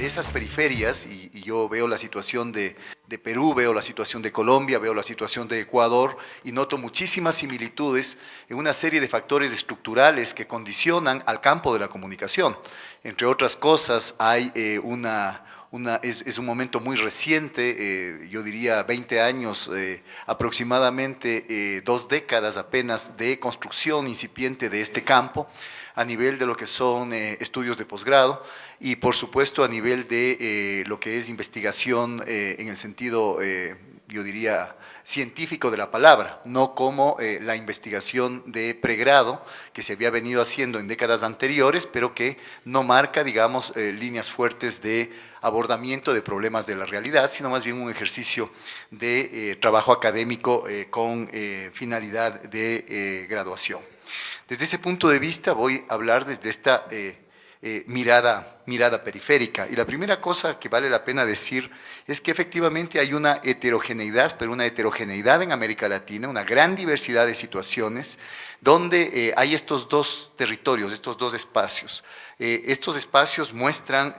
esas periferias, y yo veo la situación de Perú, veo la situación de Colombia, veo la situación de Ecuador, y noto muchísimas similitudes en una serie de factores estructurales que condicionan al campo de la comunicación. Entre otras cosas, hay es un momento muy reciente, yo diría 20 años, aproximadamente 2 décadas apenas de construcción incipiente de este campo, a nivel de lo que son estudios de posgrado y por supuesto a nivel de lo que es investigación en el sentido, yo diría, científico de la palabra, no como la investigación de pregrado que se había venido haciendo en décadas anteriores, pero que no marca, digamos, líneas fuertes de abordamiento de problemas de la realidad, sino más bien un ejercicio de trabajo académico con finalidad de graduación. Desde ese punto de vista voy a hablar desde esta mirada periférica. Y la primera cosa que vale la pena decir es que efectivamente hay una heterogeneidad, pero una heterogeneidad en América Latina, una gran diversidad de situaciones, donde hay estos dos territorios, estos dos espacios. Estos espacios muestran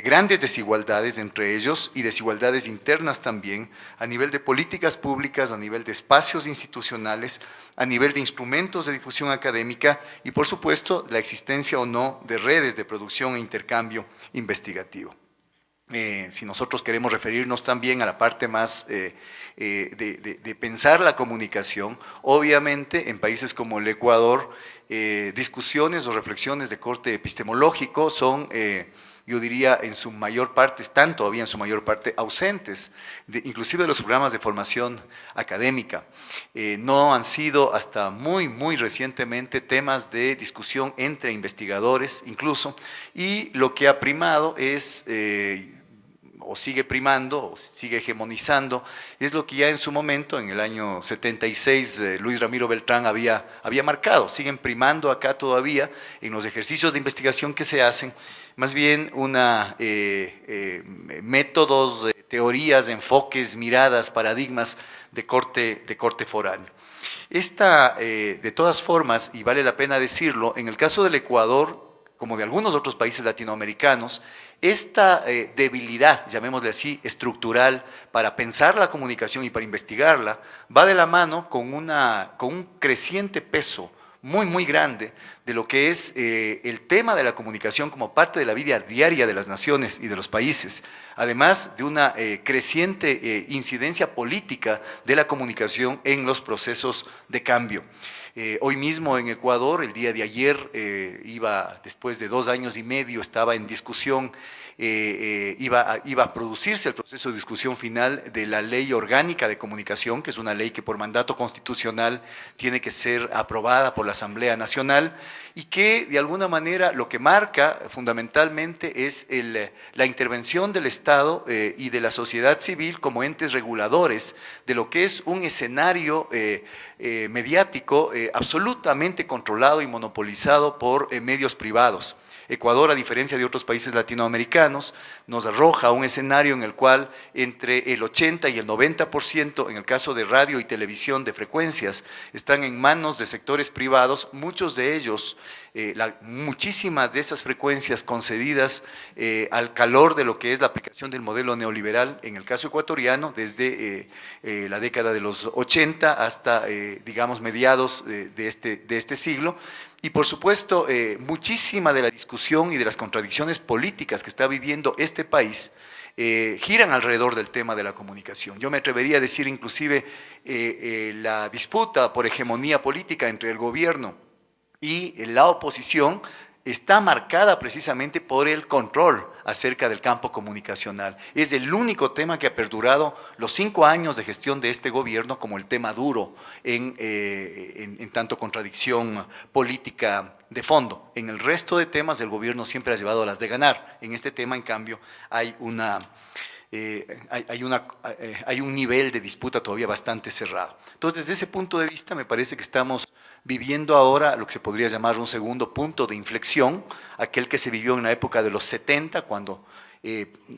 grandes desigualdades entre ellos y desigualdades internas también, a nivel de políticas públicas, a nivel de espacios institucionales, a nivel de instrumentos de difusión académica y, por supuesto, la existencia o no de redes de producción e intercambio investigativo. Si nosotros queremos referirnos también a la parte más de pensar la comunicación, obviamente en países como el Ecuador, discusiones o reflexiones de corte epistemológico son yo diría en su mayor parte, están todavía en su mayor parte ausentes, inclusive de los programas de formación académica. No han sido hasta muy recientemente temas de discusión entre investigadores incluso, y lo que ha primado es, o sigue primando, o sigue hegemonizando, es lo que ya en su momento, en el año 76, Luis Ramiro Beltrán había marcado. Siguen primando acá todavía en los ejercicios de investigación que se hacen, más bien métodos, teorías, enfoques, miradas, paradigmas de corte foráneo. De todas formas, y vale la pena decirlo, en el caso del Ecuador, como de algunos otros países latinoamericanos, esta debilidad, llamémosle así, estructural, para pensar la comunicación y para investigarla, va de la mano con un creciente peso muy grande de lo que es el tema de la comunicación como parte de la vida diaria de las naciones y de los países, además de una creciente incidencia política de la comunicación en los procesos de cambio. Hoy mismo en Ecuador, el día de ayer, después de 2 años y medio, estaba en discusión, iba a producirse el proceso de discusión final de la Ley Orgánica de Comunicación, que es una ley que por mandato constitucional tiene que ser aprobada por la Asamblea Nacional y que de alguna manera lo que marca fundamentalmente es la intervención del Estado y de la sociedad civil como entes reguladores de lo que es un escenario mediático absolutamente controlado y monopolizado por medios privados. Ecuador, a diferencia de otros países latinoamericanos, nos arroja un escenario en el cual entre el 80 y el 90%, en el caso de radio y televisión de frecuencias, están en manos de sectores privados, muchos de ellos, muchísimas de esas frecuencias concedidas al calor de lo que es la aplicación del modelo neoliberal, en el caso ecuatoriano, desde la década de los 80 hasta, digamos, mediados de este siglo. Y por supuesto, muchísima de la discusión y de las contradicciones políticas que está viviendo este país giran alrededor del tema de la comunicación. Yo me atrevería a decir inclusive la disputa por hegemonía política entre el gobierno y la oposición está marcada precisamente por el control acerca del campo comunicacional. Es el único tema que ha perdurado los 5 años de gestión de este gobierno como el tema duro en tanto contradicción política de fondo. En el resto de temas el gobierno siempre ha llevado las de ganar. En este tema, en cambio, hay un nivel de disputa todavía bastante cerrado. Entonces, desde ese punto de vista, me parece que estamos viviendo ahora lo que se podría llamar un segundo punto de inflexión, aquel que se vivió en la época de los 70, cuando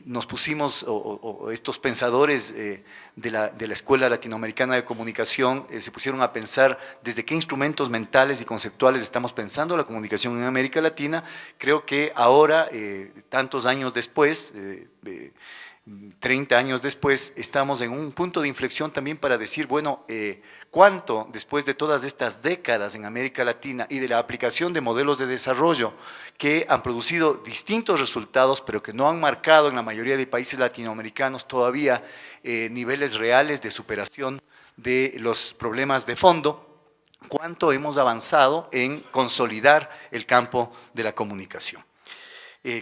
nos pusimos, o estos pensadores de la Escuela Latinoamericana de Comunicación se pusieron a pensar desde qué instrumentos mentales y conceptuales estamos pensando la comunicación en América Latina. Creo que ahora, tantos años después, 30 años después, estamos en un punto de inflexión también para decir, bueno, cuánto después de todas estas décadas en América Latina y de la aplicación de modelos de desarrollo que han producido distintos resultados, pero que no han marcado en la mayoría de países latinoamericanos todavía niveles reales de superación de los problemas de fondo, cuánto hemos avanzado en consolidar el campo de la comunicación.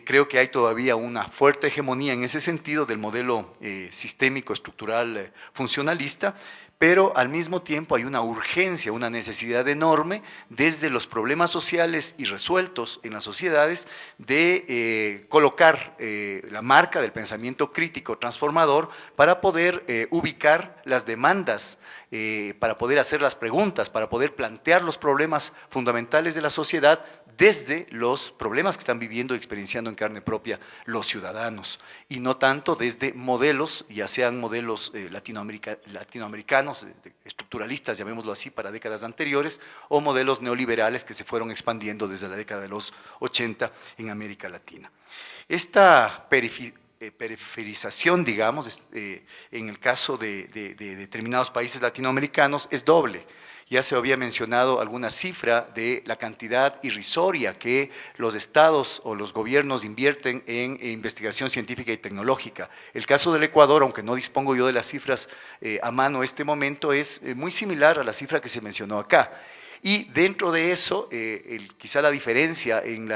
Creo que hay todavía una fuerte hegemonía en ese sentido del modelo sistémico, estructural, funcionalista, pero al mismo tiempo hay una urgencia, una necesidad enorme desde los problemas sociales y resueltos en las sociedades de colocar la marca del pensamiento crítico transformador para poder ubicar las demandas, para poder hacer las preguntas, para poder plantear los problemas fundamentales de la sociedad desde los problemas que están viviendo y experienciando en carne propia los ciudadanos, y no tanto desde modelos, ya sean modelos latinoamericanos, estructuralistas, llamémoslo así, para décadas anteriores, o modelos neoliberales que se fueron expandiendo desde la década de los 80 en América Latina. Esta periferización, digamos, en el caso de determinados países latinoamericanos es doble. Ya se había mencionado alguna cifra de la cantidad irrisoria que los estados o los gobiernos invierten en investigación científica y tecnológica. El caso del Ecuador, aunque no dispongo yo de las cifras a mano en este momento, es muy similar a la cifra que se mencionó acá. Y dentro de eso, quizá la diferencia en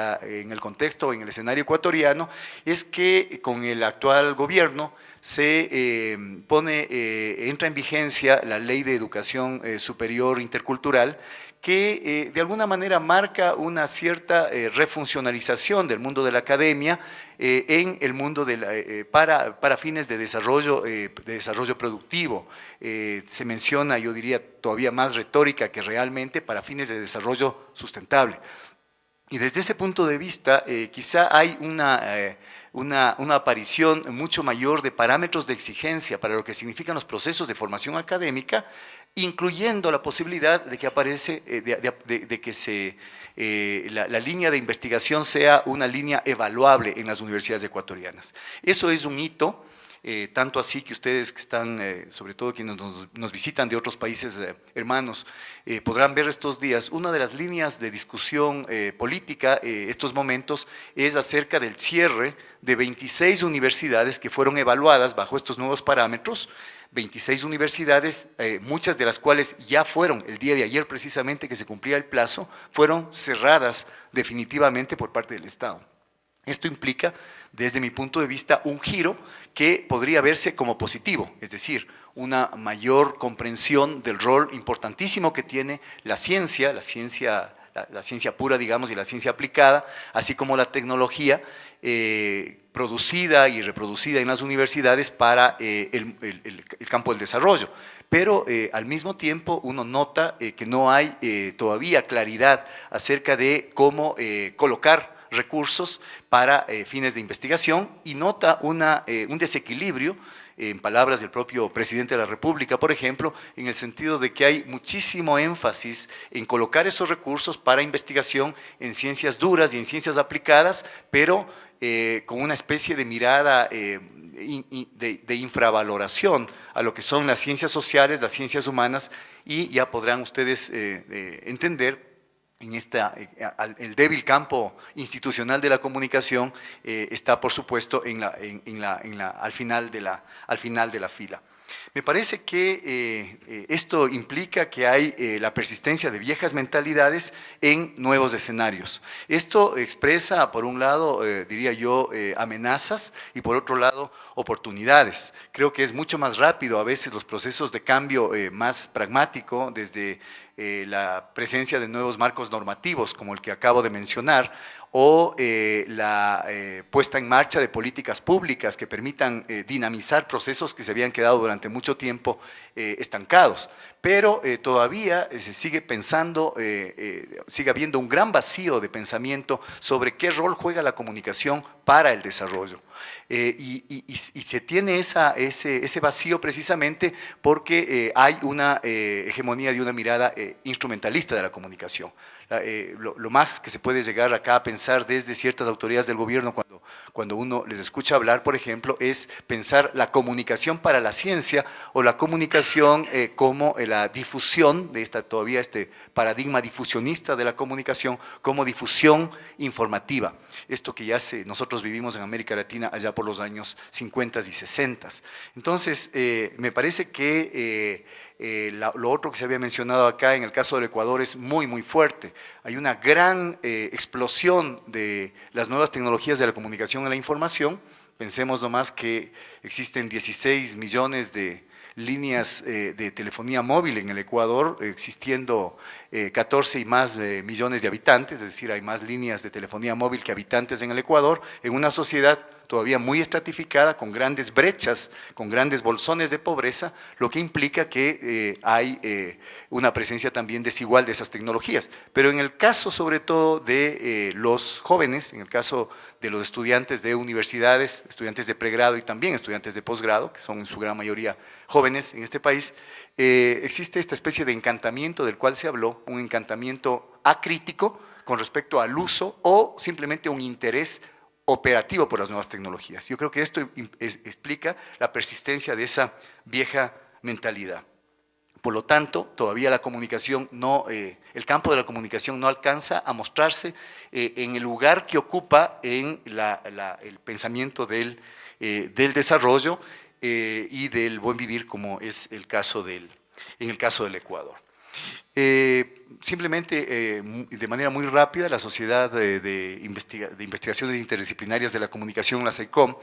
el contexto, en el escenario ecuatoriano, es que con el actual gobierno se entra en vigencia la Ley de Educación Superior Intercultural, que de alguna manera marca una cierta refuncionalización del mundo de la academia en el mundo para fines de desarrollo productivo. Se menciona, yo diría, todavía más retórica que realmente, para fines de desarrollo sustentable. Y desde ese punto de vista, quizá hay una aparición mucho mayor de parámetros de exigencia para lo que significan los procesos de formación académica, incluyendo la posibilidad de que aparece, de que la línea de investigación sea una línea evaluable en las universidades ecuatorianas. Eso es un hito, tanto así que ustedes que están, sobre todo quienes nos visitan de otros países hermanos, podrán ver estos días, una de las líneas de discusión política estos momentos es acerca del cierre de 26 universidades que fueron evaluadas bajo estos nuevos parámetros, 26 universidades, muchas de las cuales ya fueron, el día de ayer precisamente que se cumplía el plazo, fueron cerradas definitivamente por parte del Estado. Esto implica, desde mi punto de vista, un giro que podría verse como positivo, es decir, una mayor comprensión del rol importantísimo que tiene la ciencia pura, digamos, y la ciencia aplicada, así como la tecnología producida y reproducida en las universidades para el campo del desarrollo. Pero al mismo tiempo uno nota que no hay todavía claridad acerca de cómo colocar recursos para fines de investigación, y nota un desequilibrio, en palabras del propio presidente de la República, por ejemplo, en el sentido de que hay muchísimo énfasis en colocar esos recursos para investigación en ciencias duras y en ciencias aplicadas, pero con una especie de mirada de infravaloración a lo que son las ciencias sociales, las ciencias humanas, y ya podrán ustedes entender en el débil campo institucional de la comunicación está, por supuesto, al final de la fila. Me parece que esto implica que hay la persistencia de viejas mentalidades en nuevos escenarios. Esto expresa, por un lado, diría yo, amenazas, y por otro lado, oportunidades. Creo que es mucho más rápido a veces los procesos de cambio más pragmático desde la presencia de nuevos marcos normativos como el que acabo de mencionar, o la puesta en marcha de políticas públicas que permitan dinamizar procesos que se habían quedado durante mucho tiempo estancados. Pero todavía se sigue pensando, sigue habiendo un gran vacío de pensamiento sobre qué rol juega la comunicación para el desarrollo. Y se tiene ese vacío precisamente porque hay una hegemonía de una mirada instrumentalista de la comunicación. Lo más que se puede llegar acá a pensar desde ciertas autoridades del gobierno cuando uno les escucha hablar, por ejemplo, es pensar la comunicación para la ciencia o la comunicación como la difusión de todavía este paradigma difusionista de la comunicación como difusión informativa. Esto que ya nosotros vivimos en América Latina allá por los años 50 y 60. Entonces, me parece que lo otro que se había mencionado acá en el caso del Ecuador es muy, muy fuerte. Hay una gran explosión de las nuevas tecnologías de la comunicación y la información. Pensemos nomás que existen 16 millones de líneas de telefonía móvil en el Ecuador, existiendo 14 y más millones de habitantes, es decir, hay más líneas de telefonía móvil que habitantes en el Ecuador, en una sociedad todavía muy estratificada, con grandes brechas, con grandes bolsones de pobreza, lo que implica que hay una presencia también desigual de esas tecnologías. Pero en el caso sobre todo de los jóvenes, en el caso de los estudiantes de universidades, estudiantes de pregrado y también estudiantes de posgrado, que son en su gran mayoría jóvenes en este país, existe esta especie de encantamiento del cual se habló, un encantamiento acrítico con respecto al uso o simplemente un interés operativo por las nuevas tecnologías. Yo creo que esto explica la persistencia de esa vieja mentalidad. Por lo tanto, todavía la comunicación el campo de la comunicación no alcanza a mostrarse en el lugar que ocupa en el pensamiento del desarrollo y del buen vivir, como es en el caso del Ecuador. Simplemente, de manera muy rápida, la Sociedad de Investigaciones Interdisciplinarias de la Comunicación, la SAICOM,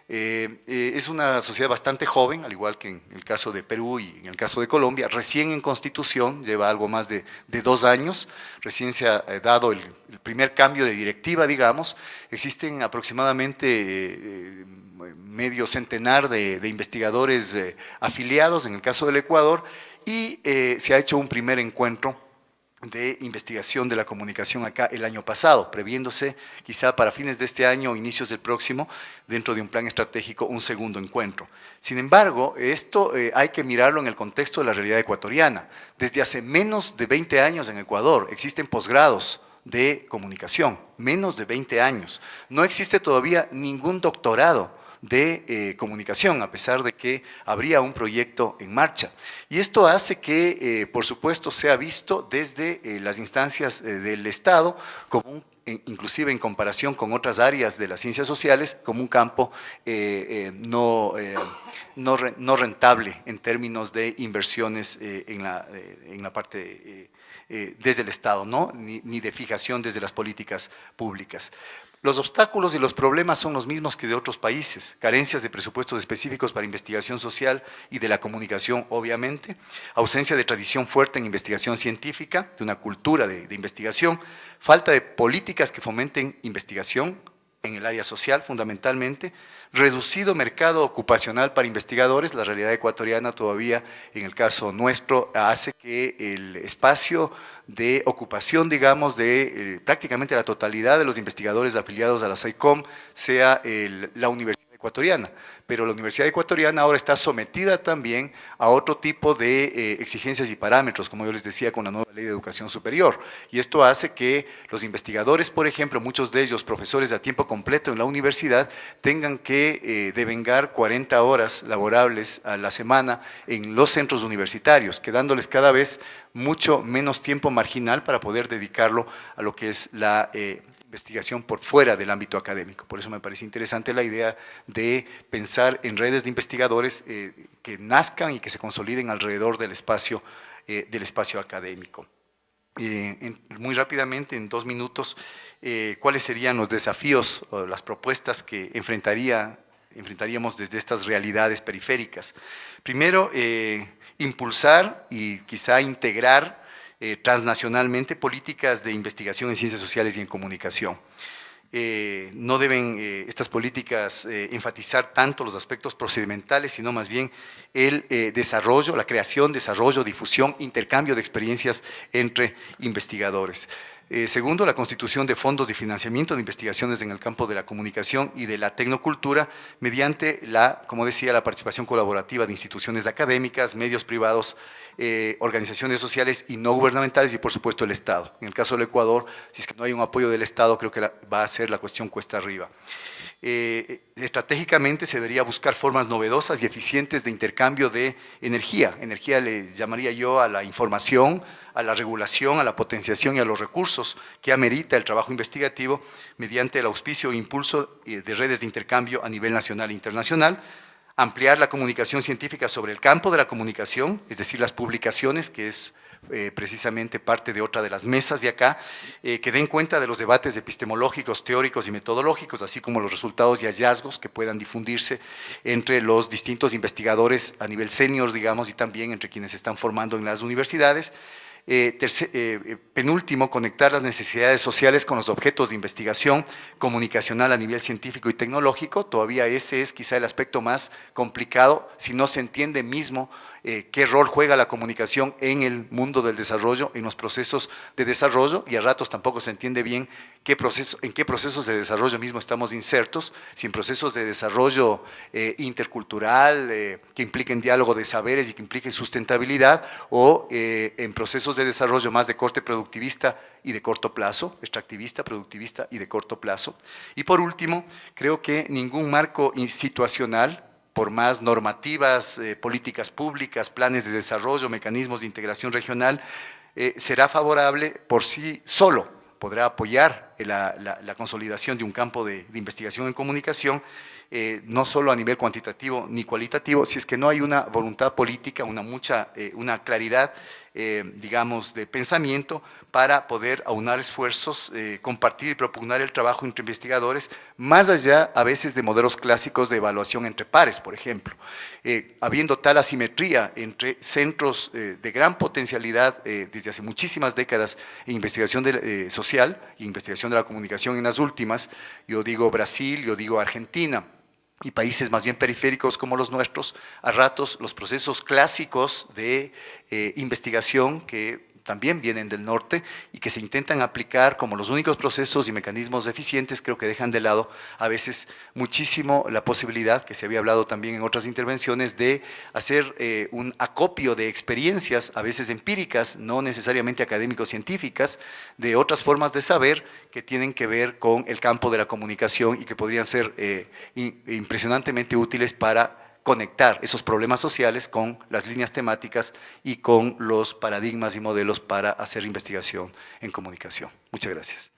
es una sociedad bastante joven, al igual que en el caso de Perú y en el caso de Colombia, recién en constitución, lleva algo más de 2 años, recién se ha dado el primer cambio de directiva, digamos. Existen aproximadamente medio centenar de investigadores afiliados en el caso del Ecuador, y se ha hecho un primer encuentro de investigación de la comunicación acá el año pasado, previéndose quizá para fines de este año o inicios del próximo, dentro de un plan estratégico, un segundo encuentro. Sin embargo, esto hay que mirarlo en el contexto de la realidad ecuatoriana. Desde hace menos de 20 años en Ecuador existen posgrados de comunicación, menos de 20 años. No existe todavía ningún doctorado de comunicación, a pesar de que habría un proyecto en marcha. Y esto hace que, por supuesto, sea visto desde las instancias del Estado, como inclusive en comparación con otras áreas de las ciencias sociales, como un campo no rentable en términos de inversiones en la parte desde el Estado, ¿no? Ni de fijación desde las políticas públicas. Los obstáculos y los problemas son los mismos que de otros países: carencias de presupuestos específicos para investigación social y de la comunicación, obviamente, ausencia de tradición fuerte en investigación científica, de una cultura de investigación, falta de políticas que fomenten investigación en el área social fundamentalmente, reducido mercado ocupacional para investigadores. La realidad ecuatoriana todavía, en el caso nuestro, hace que el espacio de ocupación, digamos, de prácticamente la totalidad de los investigadores afiliados a la SAICOM sea la Universidad Ecuatoriana. Pero la Universidad Ecuatoriana ahora está sometida también a otro tipo de exigencias y parámetros, como yo les decía, con la nueva Ley de Educación Superior. Y esto hace que los investigadores, por ejemplo, muchos de ellos profesores a tiempo completo en la universidad, tengan que devengar 40 horas laborables a la semana en los centros universitarios, quedándoles cada vez mucho menos tiempo marginal para poder dedicarlo a lo que es la investigación por fuera del ámbito académico. Por eso me parece interesante la idea de pensar en redes de investigadores que nazcan y que se consoliden alrededor del espacio académico. Muy rápidamente, en 2 minutos, ¿cuáles serían los desafíos o las propuestas que enfrentaríamos desde estas realidades periféricas? Primero, impulsar y quizá integrar transnacionalmente políticas de investigación en ciencias sociales y en comunicación. No deben estas políticas enfatizar tanto los aspectos procedimentales, sino más bien el desarrollo, la creación, desarrollo, difusión, intercambio de experiencias entre investigadores. Segundo, la constitución de fondos de financiamiento de investigaciones en el campo de la comunicación y de la tecnocultura mediante como decía, la participación colaborativa de instituciones académicas, medios privados, organizaciones sociales y no gubernamentales y por supuesto el Estado. En el caso del Ecuador, si es que no hay un apoyo del Estado, creo que va a ser la cuestión cuesta arriba. Estratégicamente se debería buscar formas novedosas y eficientes de intercambio de energía. Energía le llamaría yo a la información, a la regulación, a la potenciación y a los recursos que amerita el trabajo investigativo mediante el auspicio e impulso de redes de intercambio a nivel nacional e internacional, ampliar la comunicación científica sobre el campo de la comunicación, es decir, las publicaciones, que es precisamente parte de otra de las mesas de acá, que den cuenta de los debates epistemológicos, teóricos y metodológicos, así como los resultados y hallazgos que puedan difundirse entre los distintos investigadores a nivel senior, digamos, y también entre quienes se están formando en las universidades. Penúltimo, conectar las necesidades sociales con los objetos de investigación comunicacional a nivel científico y tecnológico. Todavía ese es quizá el aspecto más complicado si no se entiende mismo qué rol juega la comunicación en el mundo del desarrollo, en los procesos de desarrollo, y a ratos tampoco se entiende bien en qué procesos de desarrollo mismo estamos insertos, si en procesos de desarrollo intercultural, que impliquen diálogo de saberes y que impliquen sustentabilidad, o en procesos de desarrollo más de corte productivista y de corto plazo, extractivista, productivista y de corto plazo. Y por último, creo que ningún marco situacional, por más normativas, políticas públicas, planes de desarrollo, mecanismos de integración regional, será favorable por sí solo, podrá apoyar la consolidación de un campo de investigación en comunicación, no solo a nivel cuantitativo ni cualitativo, si es que no hay una voluntad política, una claridad, digamos, de pensamiento para poder aunar esfuerzos, compartir y propugnar el trabajo entre investigadores, más allá a veces de modelos clásicos de evaluación entre pares, por ejemplo. Habiendo tal asimetría entre centros de gran potencialidad desde hace muchísimas décadas en investigación social e investigación de la comunicación en las últimas, yo digo Brasil, yo digo Argentina, y países más bien periféricos como los nuestros, a ratos los procesos clásicos de investigación que también vienen del norte y que se intentan aplicar como los únicos procesos y mecanismos eficientes, creo que dejan de lado a veces muchísimo la posibilidad, que se había hablado también en otras intervenciones, de hacer un acopio de experiencias, a veces empíricas, no necesariamente académico-científicas, de otras formas de saber que tienen que ver con el campo de la comunicación y que podrían ser impresionantemente útiles para conectar esos problemas sociales con las líneas temáticas y con los paradigmas y modelos para hacer investigación en comunicación. Muchas gracias.